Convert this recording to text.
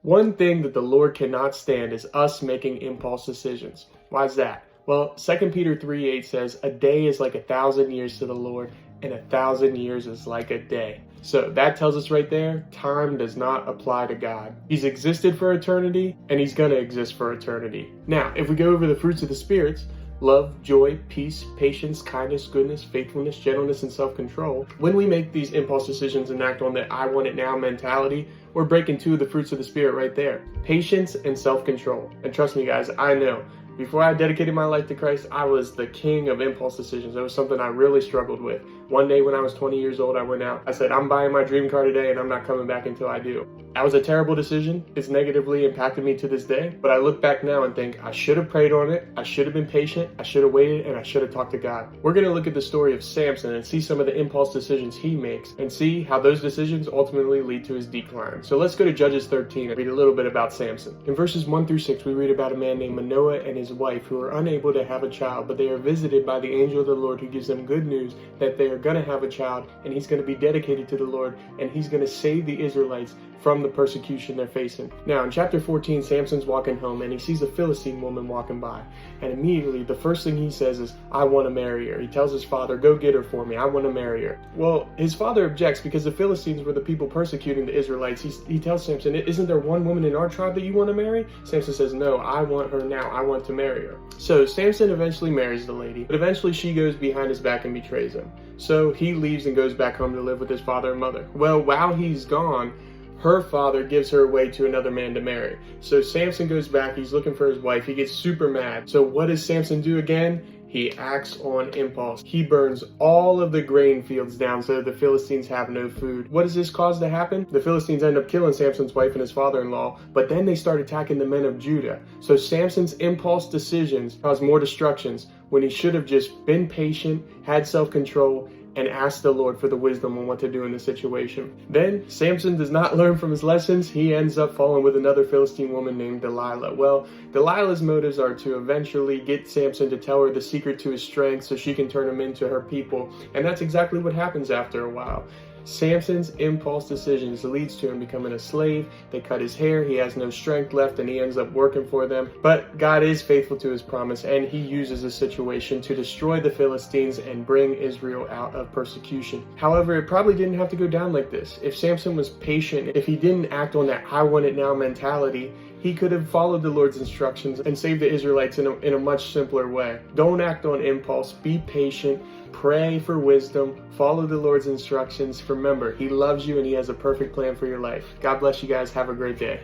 One thing that the Lord cannot stand is us making impulse decisions. Why is that? Well, 2 Peter 3:8 says, "A day is like 1,000 years to the Lord, and 1,000 years is like a day." So that tells us right there, time does not apply to God. He's existed for eternity, and he's going to exist for eternity. Now, if we go over the fruits of the spirits, love, joy, peace, patience, kindness, goodness, faithfulness, gentleness, and self-control. When we make these impulse decisions and act on the I want it now mentality, we're breaking two of the fruits of the Spirit right there. Patience and self-control. And trust me guys, I know. Before I dedicated my life to Christ, I was the king of impulse decisions. It was something I really struggled with. One day when I was 20 years old, I went out. I said, I'm buying my dream car today and I'm not coming back until I do. That was a terrible decision. It's negatively impacted me to this day. But I look back now and think I should have prayed on it. I should have been patient. I should have waited, and I should have talked to God. We're going to look at the story of Samson and see some of the impulse decisions he makes and see how those decisions ultimately lead to his decline. So let's go to Judges 13 and read a little bit about Samson. In verses 1-6, we read about a man named Manoah and his wife who are unable to have a child, but they are visited by the angel of the Lord who gives them good news that they are going to have a child, and he's going to be dedicated to the Lord, and he's going to save the Israelites from the persecution they're facing. Now in chapter 14, Samson's walking home and he sees a Philistine woman walking by, and immediately the first thing he says is, I want to marry her. He tells his father, go get her for me. I want to marry her. Well, his father objects because the Philistines were the people persecuting the Israelites. He tells Samson, isn't there one woman in our tribe that you want to marry? Samson says, no, I want her now. I want to marry her. So Samson eventually marries the lady, but eventually she goes behind his back and betrays him. So he leaves and goes back home to live with his father and mother. Well, while he's gone, her father gives her away to another man to marry. So Samson goes back, he's looking for his wife, he gets super mad. So what does Samson do again? He acts on impulse. He burns all of the grain fields down so that the Philistines have no food. What does this cause to happen? The Philistines end up killing Samson's wife and his father-in-law, but then they start attacking the men of Judah. So Samson's impulse decisions cause more destructions when he should have just been patient, had self-control, and asked the Lord for the wisdom on what to do in the situation. Then Samson does not learn from his lessons. He ends up falling with another Philistine woman named Delilah. Well, Delilah's motives are to eventually get Samson to tell her the secret to his strength so she can turn him into her people. And that's exactly what happens after a while. Samson's impulse decisions leads to him becoming a slave. They cut his hair, he has no strength left, and he ends up working for them. But God is faithful to his promise, and he uses the situation to destroy the Philistines and bring Israel out of persecution. However, it probably didn't have to go down like this. If Samson was patient, if he didn't act on that I want it now mentality, he could have followed the Lord's instructions and saved the Israelites in a much simpler way. Don't act on impulse, be patient, pray for wisdom, follow the Lord's instructions. Remember, he loves you and he has a perfect plan for your life. God bless you guys. Have a great day.